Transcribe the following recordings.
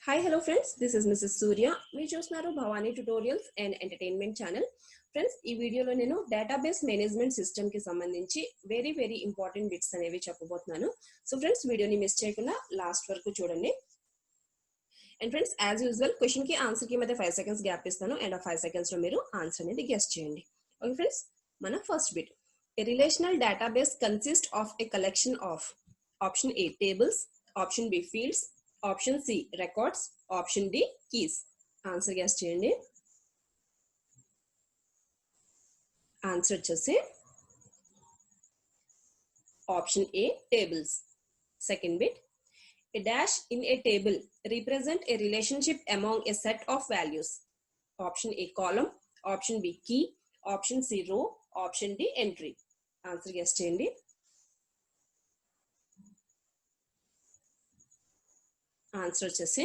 Hi, hello friends. This is Mrs. Surya. We చూస్తున్నారు Bhavani tutorials and entertainment channel. Friends ఈ వీడియోలో నేను database management system కి సంబంధించి వెరీ ఇంపార్టెంట్ బిట్స్ అనేవి చెప్పబోతున్నాను. సో ఫ్రెండ్స్ వీడియోని మిస్ చేయకుండా లాస్ట్ వరకు చూడండి. And friends as usual question కి ఆన్సర్ కి మధ్య 5 సెకండ్స్ గ్యాప్ ఇస్తాను అండ్ ఆ 5 సెకండ్స్ లో మీరు ఆన్సర్ అనేది గెస్ చేయండి. ఓకే ఫ్రెండ్స్, మన first bit. A relational database consists of a collection of option A tables, option B fields, option C records, option D keys. Answer guess cheyandi. Answer chese option A tables. Second bit. A dash in a table represent a relationship among a set of values. Option A column, option B key, option C row, option D entry. Answer guess cheyandi. Answer chese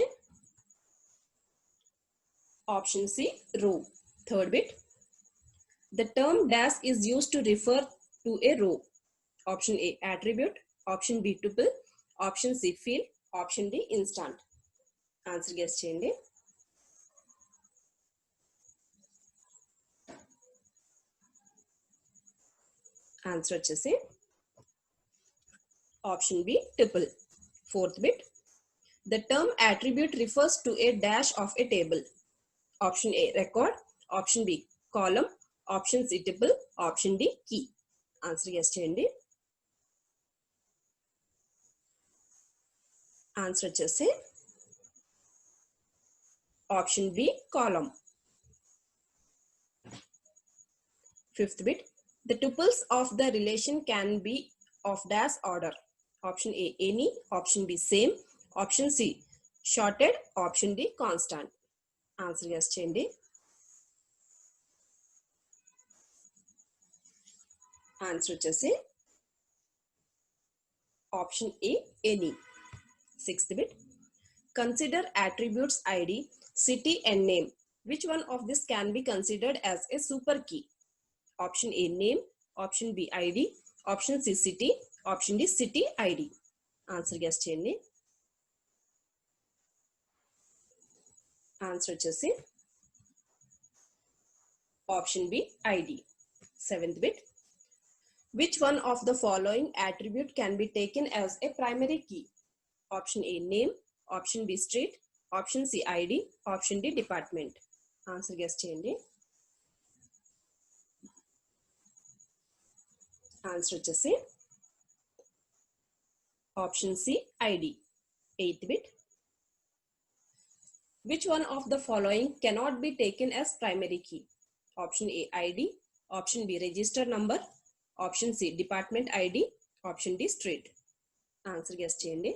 option C row. Third bit. The term dash is used to refer to a row. Option A attribute, option B tuple, option C field, option D instant. Answer guess cheyandi. Answer వచ్చేసి option B tuple. Fourth bit. The term attribute refers to a dash of a table. Option A record, option B column, option C tuple, option D key. Answer guess చేయండి. Answer వచ్చేసి option B column. Fifth bit. The tuples of the relation can be of dash order. Option A any, option B same, option C shorted, option D constant. Answer guess cheyandi. Answer వచ్చేసి option A any. Sixth bit. Consider attributes ID, city and name. Which one of this can be considered as a super key? Option A name, option B ID, option C city, option D city ID. Answer guess cheyandi. Answer వచ్చేసి option B ID. Seventh bit. Which one of the following attribute can be taken as a primary key? Option A name, option B street, option C ID, option D department. Answer guess cheyandi. Answer వచ్చేసి option C ID. Eighth bit. Which one of the following cannot be taken as primary key? Option A ID, option B register number, option C department ID, option D street. Answer guess cheyandi.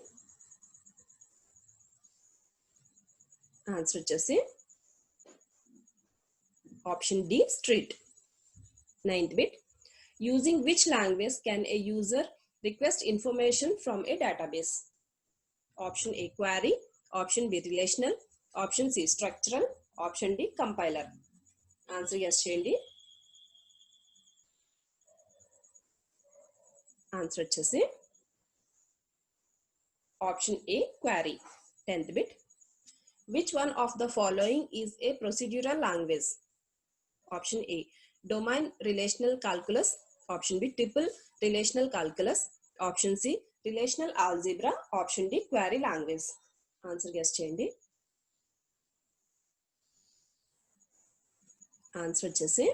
Answer వచ్చేసి option D street. Ninth bit. Using which language can a user request information from a database? Option A query, option B relational, option C structural, option D compiler. Answer yes cheyandi. Answer వచ్చేసి option A query. 10th bit. Which one of the following is a procedural language? Option A domain relational calculus, option B tuple relational calculus, option C relational algebra, option D query language. Answer guess cheyandi. Answer వచ్చేసి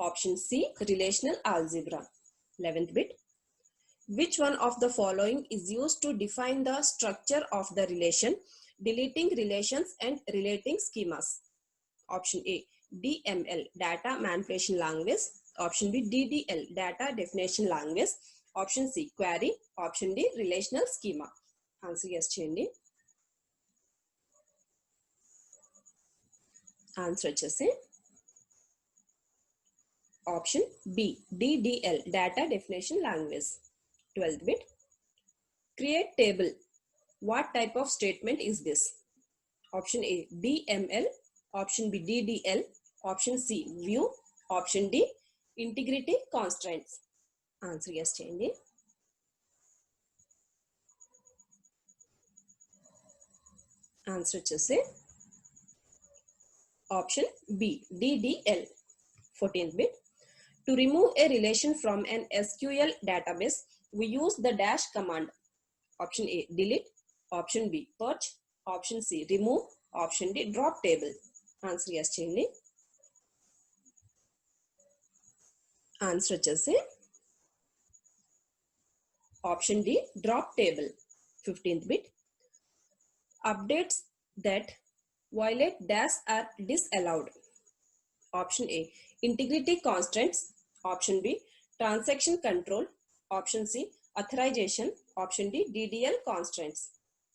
option C relational algebra. 11th bit. Which one of the following is used to define the structure of the relation, deleting relations and relating schemas? Option A DML data manipulation language, option B DDL data definition language, option C query, option D relational schema. Answer yes cheyandi. Answer వచ్చేసి option B DDL data definition language. 12th bit. Create table. What type of statement is this? Option A DML, option B DDL, option C view, option D integrity constraints. Answer yes cheyandi. Answer వచ్చేసి option B DDL. 14th bit. To remove a relation from an SQL database, we use the dash command. Option A, delete. Option B, purge. Option C, remove. Option D, drop table. Answer yes cheyandi. Answer వచ్చేసి option D, drop table. 15th bit. Updates that violate dash are disallowed. Option A, integrity constraints. Option B, transaction control. Option C, authorization. Option D, DDL constraints.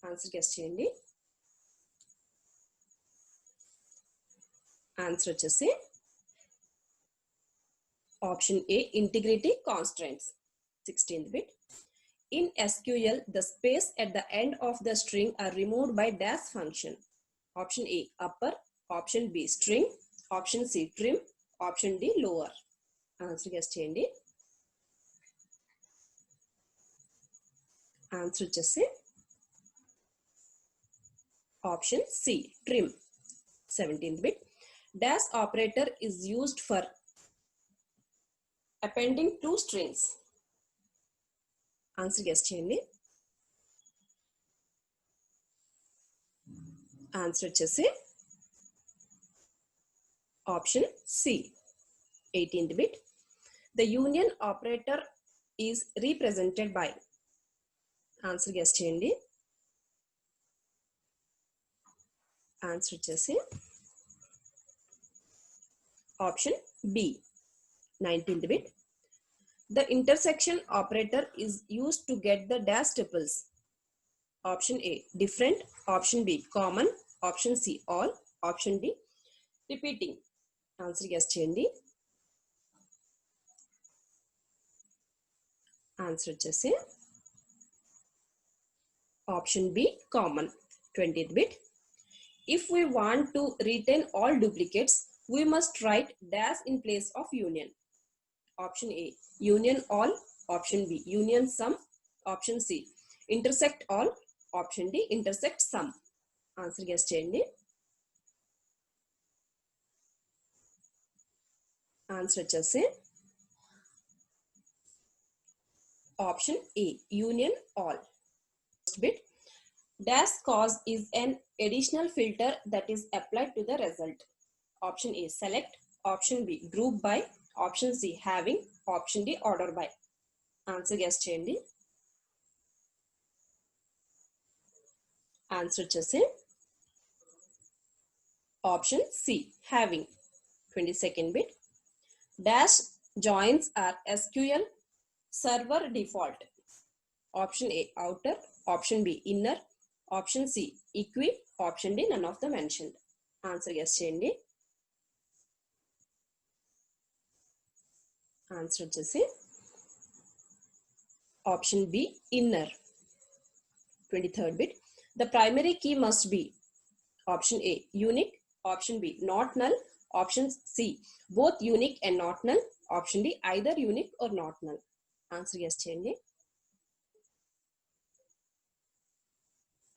Answer guess cheyandi. Answer వచ్చేసి option A, integrity constraints. 16th bit. In SQL, the space at the end of the string are removed by dash function. Option A, upper. Option B, string. Option C, trim. Option D, lower. Answer guess cheyandi. Answer వచ్చేసి option C, trim. 17th bit. Dash operator is used for appending two strings. Answer guess cheyandi. Answer వచ్చేసి option C, 18th bit. The union operator is represented by. Answer guess cheyandi. Answer వచ్చేసి option B, 19th bit. The intersection operator is used to get the dash tuples. Option A, different. Option B, common. Option C, all. Option D, repeating. Answer guess cheyandi. Answer వచ్చేసి option B, common. 20th bit. If we want to retain all duplicates, we must write dash in place of union. Option A, union all. Option B, union sum. Option C, intersect all. Option D, intersect sum. Answer guess cheyandi. Answer వచ్చేసి option A, union all. First bit. Dash cause is an additional filter that is applied to the result. Option A, select. Option B, group by. Option C, having. Option D, order by. Answer guess cheyandi. Answer వచ్చేసి option C, having. 22nd bit. Dash joins are SQL server default. Option A, outer. Option B, inner. Option C, equi. Option D, none of the mentioned. Answer guess cheyandi. Answer వచ్చేసి option B, inner. 23rd bit. The primary key must be. Option A, unique. Option B, not null. Option C, both unique and not null. Option D, either unique or not null. Answer guess cheyandi.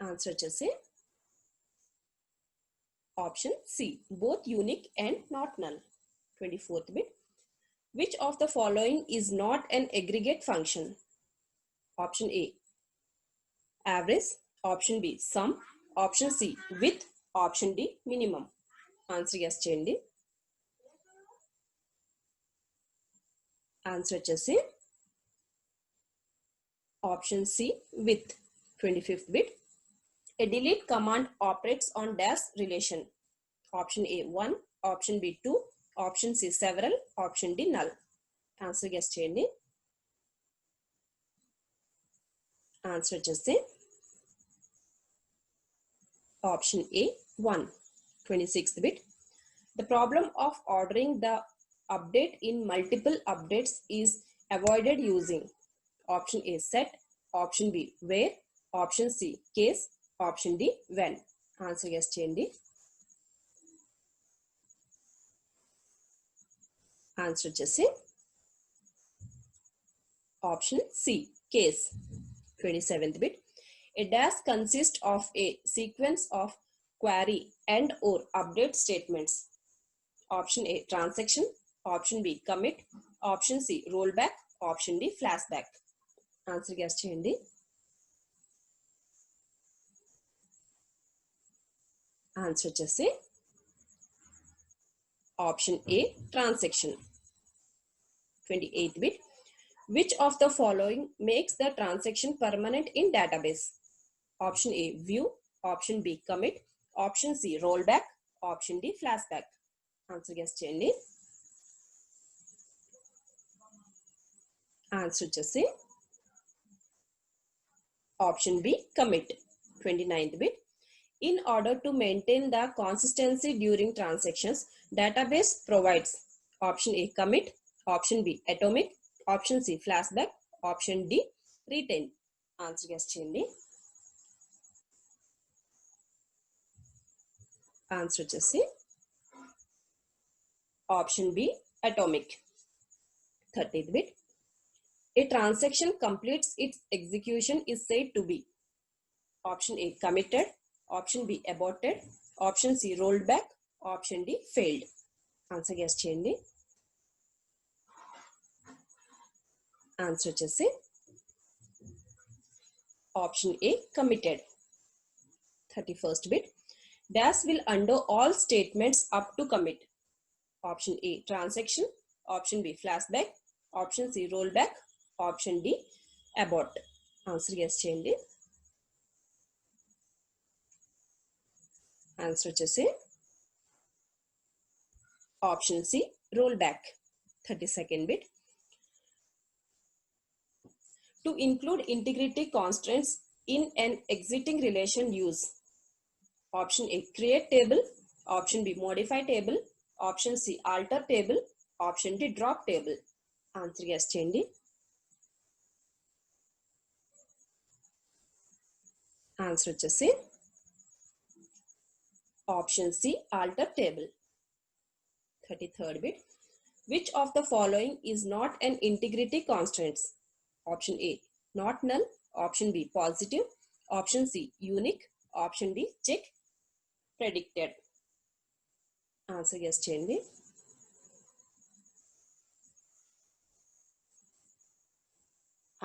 Answer వచ్చేసి option C, both unique and not null. 24th bit. Which of the following is not an aggregate function? Option A, average. Option B, sum. Option C, width. Option D, minimum. Answer guess cheyandi. Answer వచ్చేసి option C, width. 25th bit. A delete command operates on dash relation. Option A, 1. Option B, 2. Option C, several. Option D, null. Answer guess cheyandi. Answer వచ్చేసి option A, 1. 26th bit. The problem of ordering the update in multiple updates is avoided using. Option A, set. Option B, where. Option C, case. Option D, when. Answer guess cheyandi. Answer వచ్చేసి option C, case. 27th bit. A dash consists of a sequence of query and or update statements. Option A, transaction. Option B, commit. Option C, rollback. Option D, flashback. Answer guess cheyandi. Answer వచ్చేసి option A, transaction. 28th bit. Which of the following makes the transaction permanent in database? Option A, view. Option B, commit. Option C, rollback. Option D, flashback. Answer guess cheyandi. Answer వచ్చేసి option B, commit. 29th bit. In order to maintain the consistency during transactions, database provides option A, commit. Option B, atomic. Option C, flashback. Option D, retain. Answer guess cheyandi. Answer వచ్చేసి option B, atomic. 30th bit. A transaction completes its execution is said to be option A, committed. Option B, aborted. Option C, rolled back. Option D, failed. Answer guess cheyandi. Answer వచ్చేసి option A, committed. 31st bit. Dash will undo all statements up to commit. Option A, transaction. Option B, flashback. Option C, rollback. Option D, abort. Answer guess cheyandi. Answer వచ్చేసి option C, rollback. 32nd bit. To include integrity constraints in an exiting relation, use option A, create table. Option B, modify table. Option C, alter table. Option D, drop table. Answer guess cheyandi. Answer వచ్చేసి option C, alter table. 33rd bit. Which of the following is not an integrity constraint? Option A, not null. Option B, positive. Option C, unique. Option D, check predicted. Answer guess cheyandi.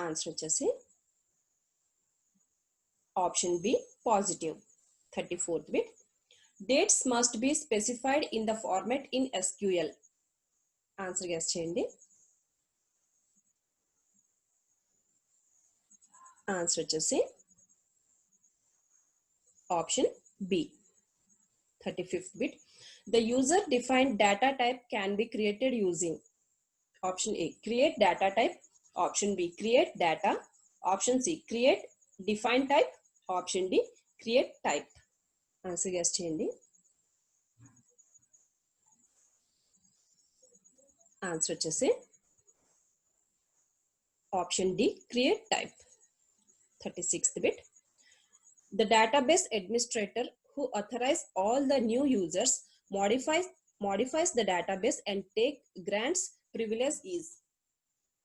Answer వచ్చేసి option B, positive. 34th bit. Dates must be specified in the format in SQL. Answer guess cheyandi. Answer వచ్చేసి option B. 35th bit. The user defined data type can be created using option A, create data type. Option B, create data. Option C, create define type. Option D, create type. Answer guess cheyandi. Answer వచ్చేసి option D, create type. 36th bit. The database administrator who authorizes all the new users modifies the database and grants privilege is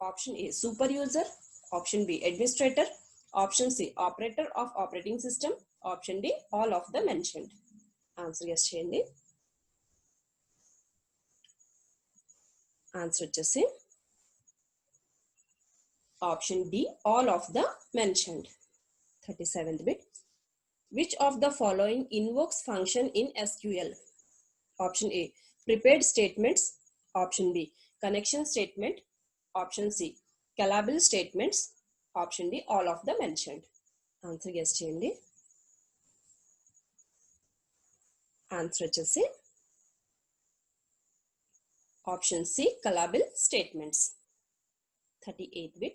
option A, super user. Option B, administrator. Option C, operator of operating system. Option D, all of the mentioned. Answer guess cheyandi. Answer వచ్చేసి option D, all of the mentioned. 37th bit. Which of the following invokes function in SQL? Option A, prepared statements. Option B, connection statement. Option C, callable statements. Option D, all of the mentioned. Answer guess cheyandi. Answer వచ్చేసి option C, callable statements. 38th bit.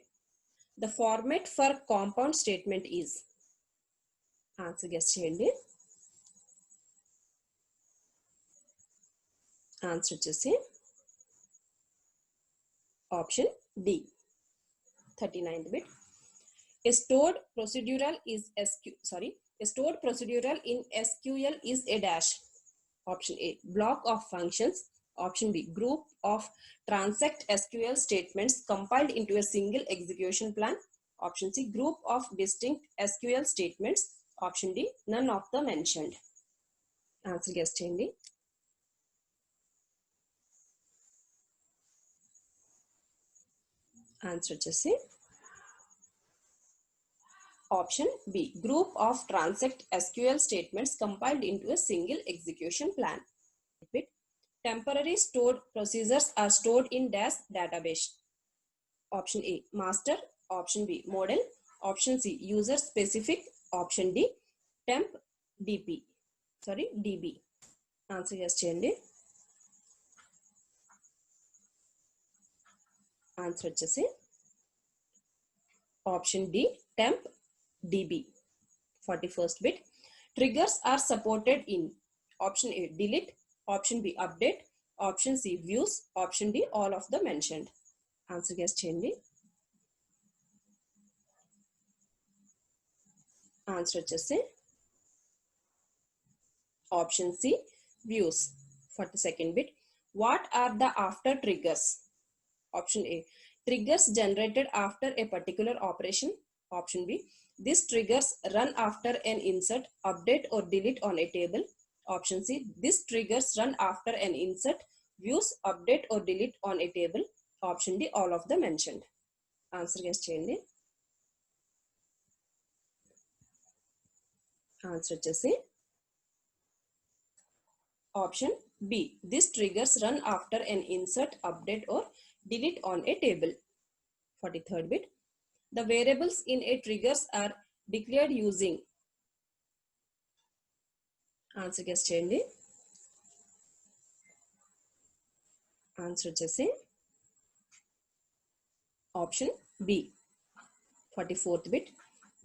The format for compound statement is answer guess cheyandi. Answer వచ్చేసి option D. 39th bit. A stored procedural in SQL is a dash. Option A, block of functions. Option B, group of transact SQL statements compiled into a single execution plan. Option C, group of distinct SQL statements. Option D, none of the mentioned. Answer guess చేయండి. Answer వచ్చేసి option B, group of transact SQL statements compiled into a single execution plan. Repeat. Temporary stored procedures are stored in dash database. Option A, master. Option B, model. Option C, user specific. Option D, temp DB. Answer guess చేయండి. Answer వచ్చేసి option D, temp DB. 41st bit. Triggers are supported in option A, delete. Option B, update. Option C, views. Option D, all of the mentioned. Answer guess చేయండి. Answer వచ్చేసి option C, views. 42nd bit. What are the after triggers? Option A, triggers generated after a particular operation. Option B, these triggers run after an insert, update or delete on a table. Option C, these triggers run after an insert, views, update or delete on a table. Option D, all of the mentioned. Answer guess చేయండి. Answer వచ్చేసి option B, these triggers run after an insert, update or delete on a table. 43rd bit. The variables in a triggers are declared using. Answer guess చేయండి. Answer వచ్చేసి option B, 44th bit.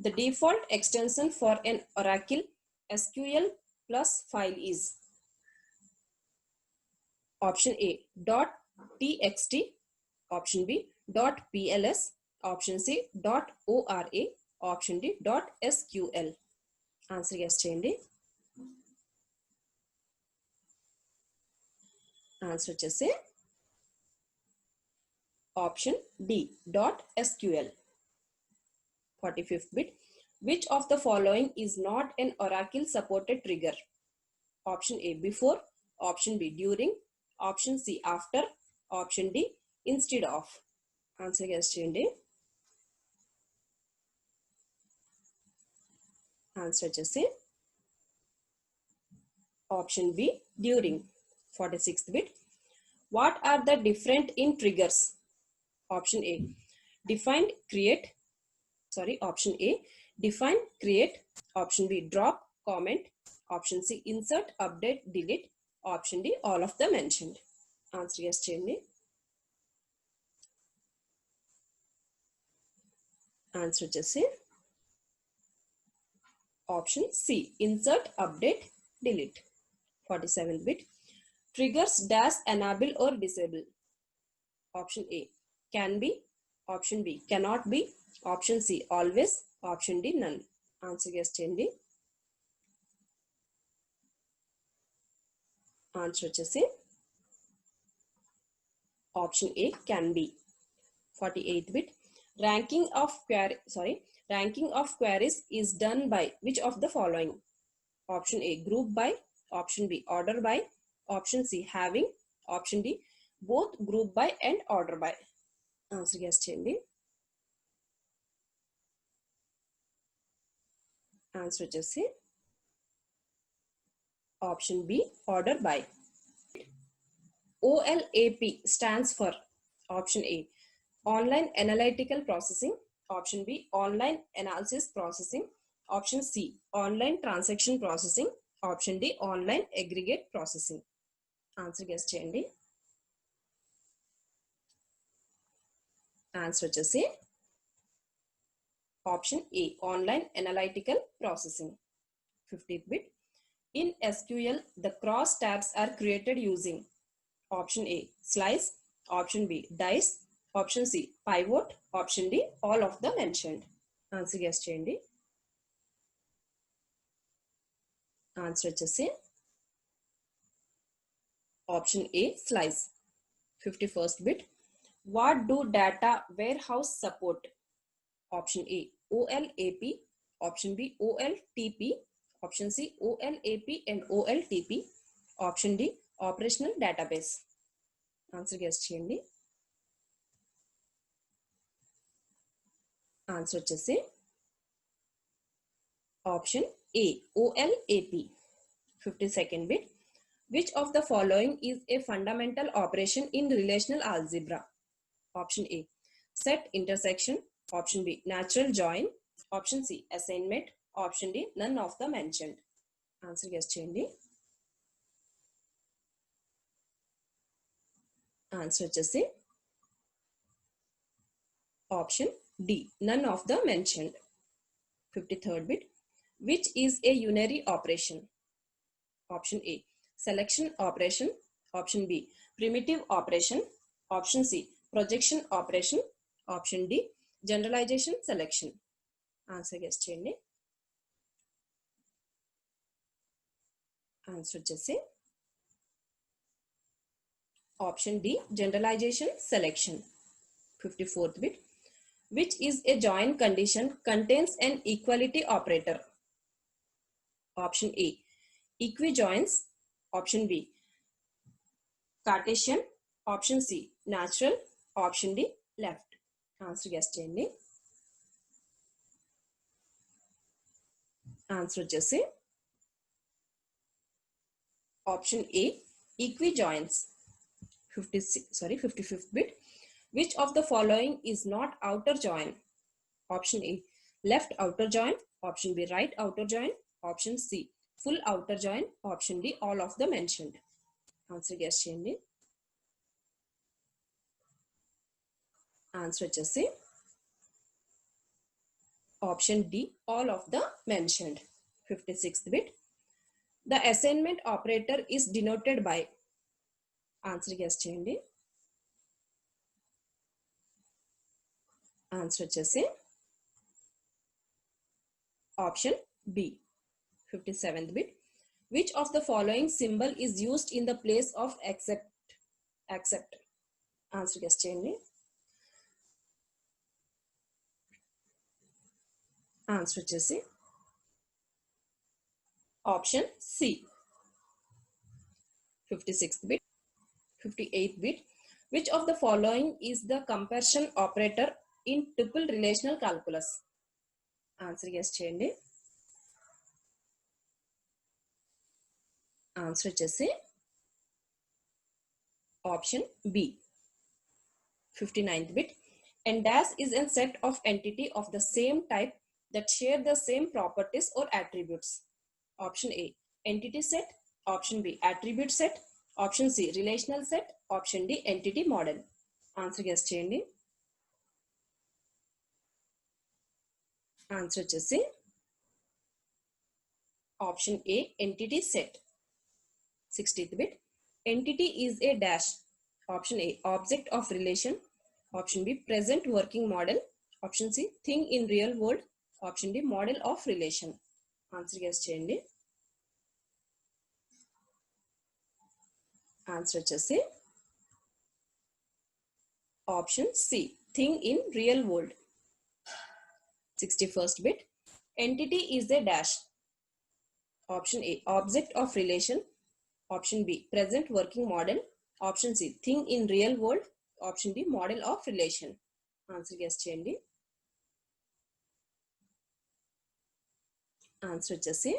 The default extension for an Oracle SQL Plus file is. Option A, .txt. Option B, .pls. Option C, .ora. Option D, .sql. Answer guess చేయండి. Answer వచ్చేసి option D, .sql. 45th bit. Which of the following is not an Oracle supported trigger? Option A, before. Option B, during. Option C, after. Option D, instead of. Answer guess చేయండి. Answer వచ్చేసి option B, during. 46th bit. What are the different in triggers? Option A, defined, create. Option A, define, create. Option B, drop, comment. Option C, insert, update, delete. Option D, all of the mentioned. Answer guess చేయండి. Answer వచ్చేసి option C, insert, update, delete. 47th bit. Triggers dash enable or disable. Option A, can be. Option B, cannot be. Option C, always. Option D, none. Answer guess చేయండి. Answer వచ్చేసి option A, can be. 48th bit. Ranking of queries is done by which of the following? Option A, group by. Option B, order by. Option C, having. Option D, both group by and order by. Answer guess చేయండి. Answer వచ్చేసి option B, order by. OLAP stands for. Option A, online analytical processing. Option B, online analysis processing. Option C, online transaction processing. Option D, online aggregate processing. Answer guess చేయండి. Answer వచ్చేసి option A, online analytical processing. 50th bit. In SQL, the cross tabs are created using. Option A, slice. Option B, dice. Option C, pivot. Option D, all of the mentioned. Answer guess చేయండి. Answer వచ్చేసి option A, slice. 51st bit. What do data warehouse support? Option A, OLAP. Option B, OLTP. Option C, OLAP and OLTP. Option D, operational database. Answer guess చేయండి. Answer వచ్చేసి option A, OLAP. 52nd bit. Which of the following is a fundamental operation in relational algebra? Option A, set intersection. Option B, natural join. Option C, assignment. Option D, none of the mentioned. Answer guess చేయండి. Answer వచ్చేసి option D, none of the mentioned. 53rd bit. Which is a unary operation? Option A, selection operation. Option B, primitive operation. Option C, projection operation. Option D, generalization selection. Answer guess చేయండి. Answer వచ్చేసి option D, generalization selection. 54th bit. Which is a join condition contains an equality operator? Option A, equijoins. Option B, Cartesian. Option C, natural. Option D, left. Answer guess చేయండి. Answer వచ్చేసి option A, equijoins. 55th bit. Which of the following is not outer join? Option A, left outer join. Option B, right outer join. Option C, full outer join. Option D, all of the mentioned. Answer guess చేయండి. Answer వచ్చేసి option D, all of the mentioned. 56th bit. The assignment operator is denoted by. Answer guess చేయండి. Answer వచ్చేసి option B. 57th bit. Which of the following symbol is used in the place of accept? Answer guess చేయండి. Answer వచ్చేసి option C. 56th bit. 58th bit. Which of the following is the comparison operator in tuple relational calculus? Answer guess చేయండి. Answer వచ్చేసి option B. 59th bit. And dash is a set of entity of the same type that share the same properties or attributes. Option A, entity set. Option B, attribute set. Option C, relational set. Option D, entity model. Answer guess చేయండి. Answer వచ్చేసి option A, entity set. 60th bit. Entity is a dash. Option A, object of relation. Option B, present working model. Option C, thing in real world. Option D, model of relation. Answer guess చేయండి. Answer వచ్చేసి option C, thing in real world. 61st bit. Entity is a dash. Option A, object of relation. Option B, present working model. Option C, thing in real world. Option D, model of relation. Answer guess చేయండి. Answer వచ్చేసి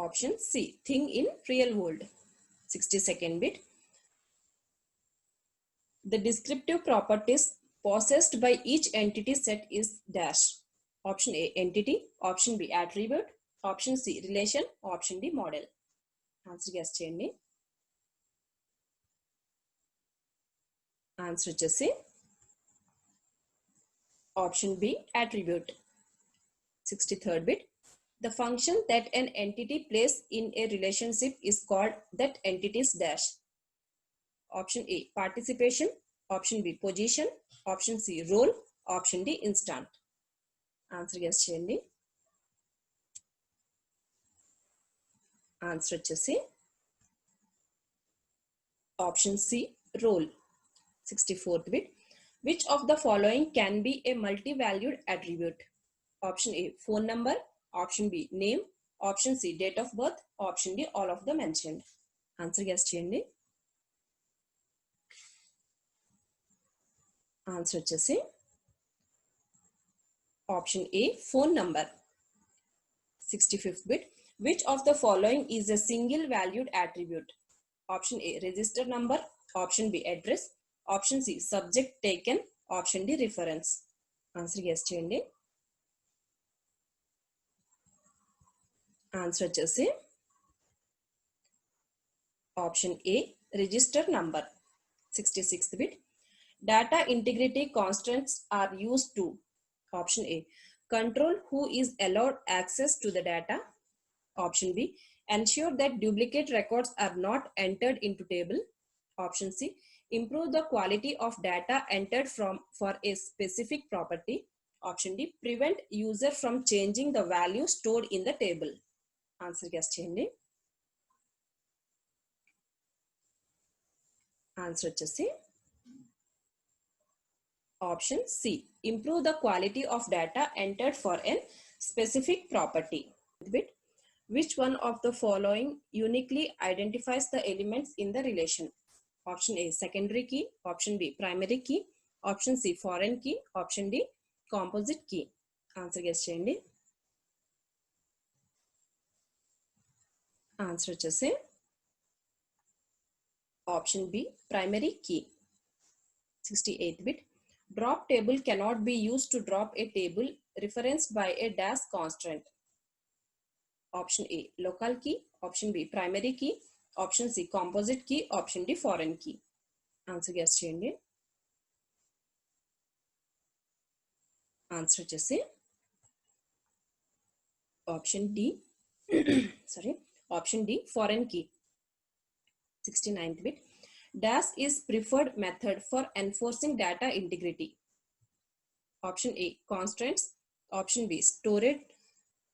option C, thing in real world. 62nd bit. The descriptive properties possessed by each entity set is dash. Option A, entity. Option B, attribute. Option C, relation. Option D, model. Answer guess చేయండి. Answer వచ్చేసి option B, attribute. 63rd bit. The function that an entity plays in a relationship is called that entity's dash. Option A, participation. Option B, position. Option C, role. Option D, instant. Answer guess చేయండి. Answer వచ్చేసి option C, role. 64th bit. Which of the following can be a multivalued attribute? Option A, phone number. Option B name, option C date of birth, option D all of the mentioned. Answer guess చేయండి. Answer వచ్చేసి option A phone number. 65th bit. Which of the following is a single valued attribute? Option A register number, option B address, option C subject taken, option D reference. Answer guess చేయండి. Answer వచ్చేసి option A register number. 66th bit. Data integrity constraints are used to, option A control who is allowed access to the data, option B ensure that duplicate records are not entered into table, option C improve the quality of data entered for a specific property, option D prevent user from changing the value stored in the table. Answer guess చేయండి. Answer వచ్చేసి option C improve the quality of data entered for a specific property. Which one of the following uniquely identifies the elements in the relation? Option A secondary key, option B primary key, option C foreign key, option D composite key. Answer guess చేయండి. Answer వచ్చేసి option B primary key. 68th bit. Drop table cannot be used to drop a table referenced by a dash constraint. Option A local key, option B primary key, option C composite key, option D foreign key. Answer guess చేయండి. Answer వచ్చేసి option D option D foreign key. 69th bit. Dash is preferred method for enforcing data integrity. Option A constraints, option B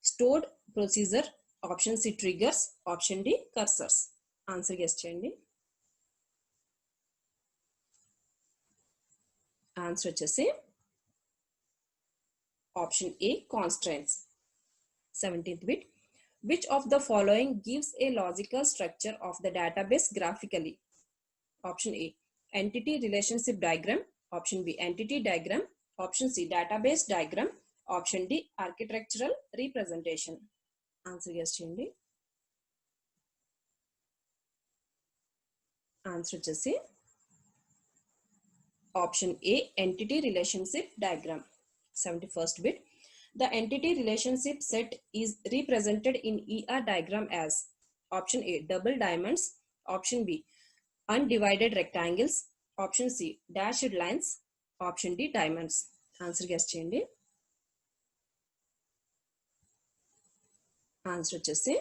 stored procedure, option C triggers, option D cursors. Answer guess చేయండి. Answer వచ్చేసి option A constraints. 17th bit. Which of the following gives a logical structure of the database graphically? Option A entity relationship diagram, option B entity diagram, option C database diagram, option D architectural representation. Answer guess చేయండి. Answer వచ్చేసి option A entity relationship diagram. 71st bit. The entity relationship set is represented in ER diagram as option A double diamonds, option B undivided rectangles, option C dashed lines, option D diamonds. Answer guess చేయండి. Answer వచ్చేసి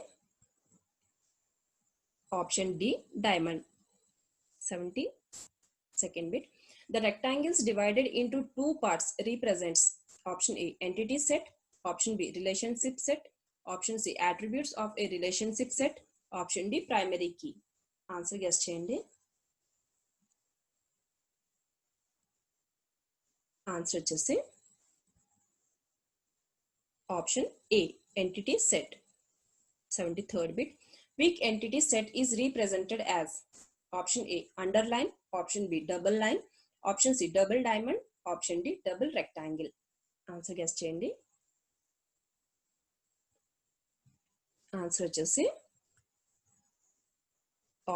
option D diamond. 72nd bit. The rectangles divided into two parts represents option A entity set, option B relationship set, option C attributes of a relationship set, option D primary key. Answer guess చేయండి. Answer వచ్చేసి option A entity set. 73rd bit. Weak entity set is represented as option A underline, option B double line, option C double diamond, option D double rectangle. Answer guess చేయండి. Answer వచ్చేసి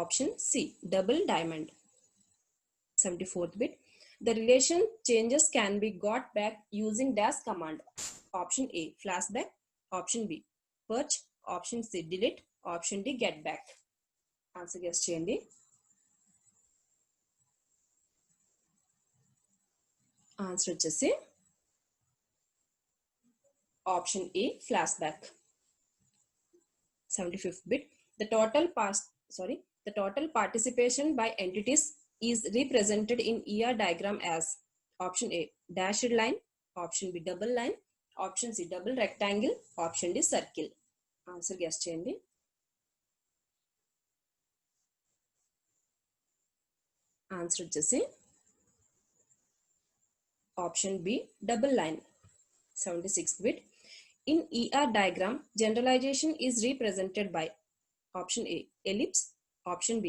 option C double diamond. 74th bit. The relation changes can be got back using dash command. Option A flashback, option B purge, option C delete, option D get back. Answer guess చేయండి. Answer వచ్చేసి option A flashback. 75th bit. The total participation by entities is represented in ER diagram as option A dashed line, option B double line, option C double rectangle, option D circle. Answer guess చేయండి. Answer వచ్చేసి option B double line. 76th bit. In ER diagram, generalization is represented by option A, ellipse, option B,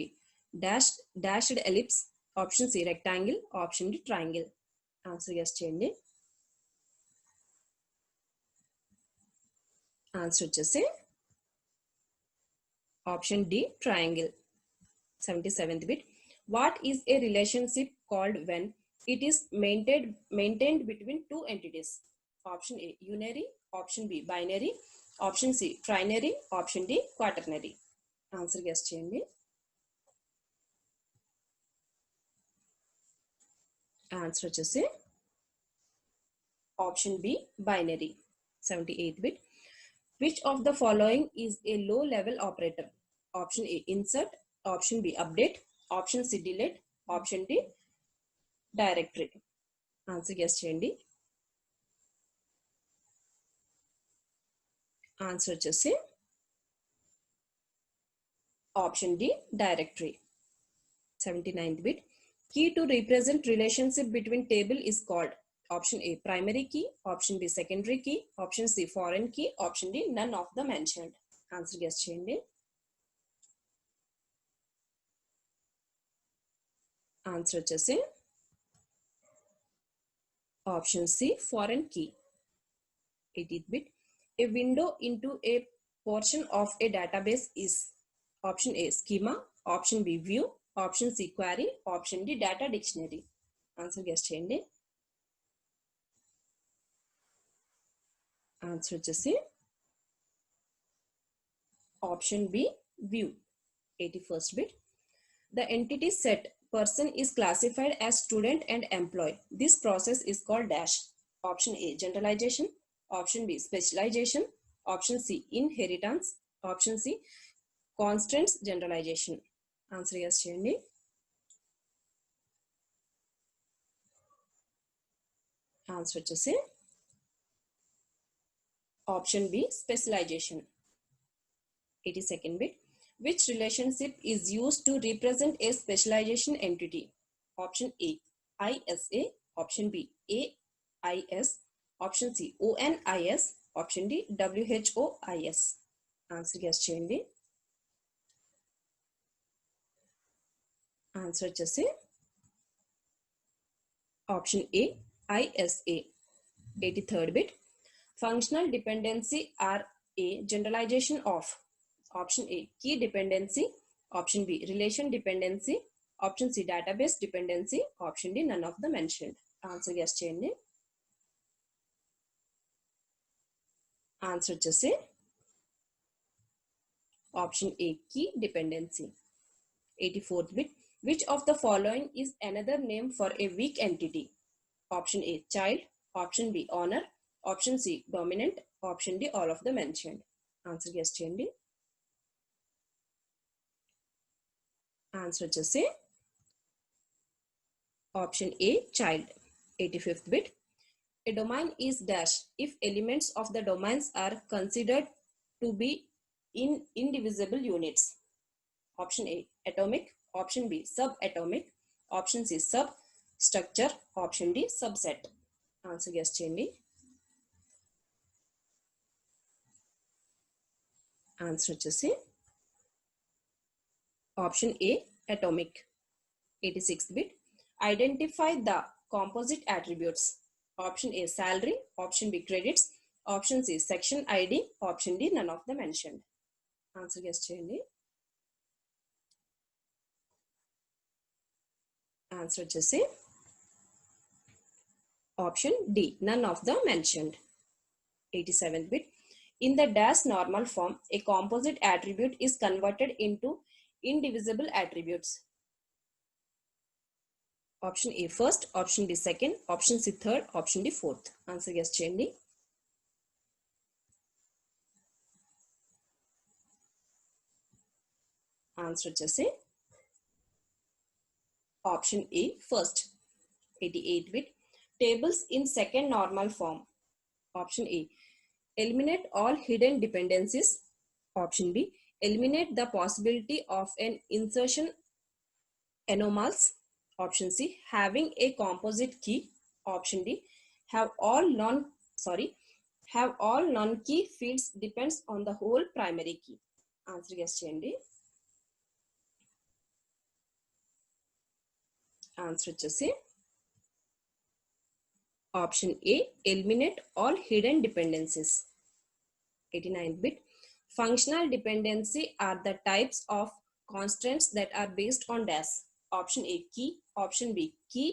dashed ellipse, option C, rectangle, option D, triangle. Answer guess చేయండి. Answer వచ్చేసి option D, triangle. 77th bit. What is a relationship called when it is maintained between two entities? Option A, unary, option B, binary, option C, trinary, option D, quaternary. Answer guess చేయండి. Answer వచ్చేసి option B, binary. 78th bit. Which of the following is a low level operator? Option A, insert, option B, update, option C, delete, option D, directory. Answer guess చేయండి. Answer వచ్చేసి option D, directory. 79th bit. Key to represent relationship between table is called option A, primary key, option B, secondary key, option C, foreign key, option D, none of the mentioned. Answer guess చేయండి. Answer వచ్చేసి option C, foreign key. 80th bit. A window into a portion of a database is option A, schema, option B, view, option C, query, option D, data dictionary. Answer guess చేయండి. Answer వచ్చేసి option B, view. 81st bit. The entity set person is classified as student and employee. This process is called dash. Option A, generalization, option B, specialization, option C, inheritance, option C, constraints generalization. Answer yes చేయండి. Answer వచ్చేసి option B, specialization. 82nd bit. Which relationship is used to represent a specialization entity? Option A, ISA, option B, AIS, option C, ONIS, option D, WHOIS. Answer guess చేయండి. Answer వచ్చేసి option A, ISA. 83rd bit. Functional dependency are a generalization of option A, key dependency, option B, relation dependency, option C, database dependency, option D, none of the mentioned. Answer guess చేయండి. Answer వచ్చేసి option A, key dependency. 84th bit. Which of the following is another name for a weak entity? Option A, child, option B, owner, option C, dominant, option D, all of the mentioned. Answer guess చేయండి. Answer వచ్చేసి option A, child. 85th bit. A domain is dash if elements of the domains are considered to be in indivisible units. Option A, atomic, option B, subatomic, option C, substructure, option D, subset. Answer guess చేయండి. Answer వచ్చేసి option A, atomic. 86th bit. Identify the composite attributes. Option A, salary, option B, credits, option C, section ID, option D, none of the mentioned. Answer guess చేయండి. Answer వచ్చేసి option D, none of the mentioned. 87th bit. In the dash normal form, a composite attribute is converted into indivisible attributes. Option A, first, option D, second, option C, third, option D, fourth. Answer guess చేయండి. Answer వచ్చేసి option A, first. 88th bit. Tables in second normal form. Option A, eliminate all hidden dependencies. Option B, eliminate the possibility of an insertion anomalies. Option C, having a composite key. Option D, have have all non key fields depends on the whole primary key. Answer guess చేయండి. Answer వచ్చేసి option A, eliminate all hidden dependencies. 89th bit. Functional dependency are the types of constraints that are based on dash. Option A, key. Option B, key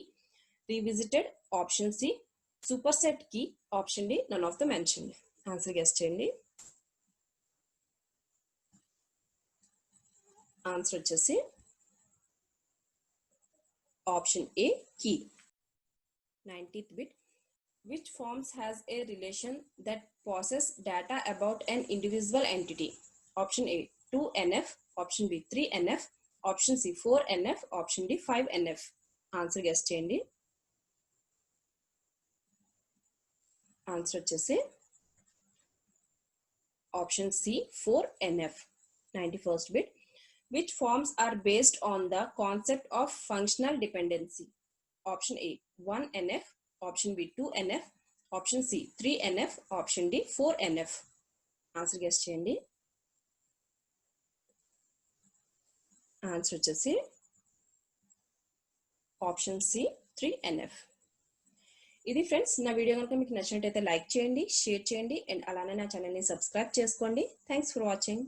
revisited. Option C, superset key. Option D, none of the mentioned. Answer guess చేయండి. Answer వచ్చేసి option A, key. 90th bit. Which forms has a relation that possesses data about an indivisible entity? Option A, 2NF. Option B, 3NF. Option C, 4NF. Option D, 5NF. Answer guess చేయండి. Answer వచ్చేసి option C, 4NF. 91st bit. Which forms are based on the concept of functional dependency? Option A, 1NF. Option B, 2NF. Option C, 3NF. Option D, 4NF. Answer guess చేయండి. Answer వచ్చేసి option C, 3NF. ఇది friends, నా video కనుక మీకు నచ్చినట్టయితే like చేయండి, share చేయండి and అలానే నా ఛానల్ని సబ్స్క్రైబ్ చేసుకోండి. Thanks for watching.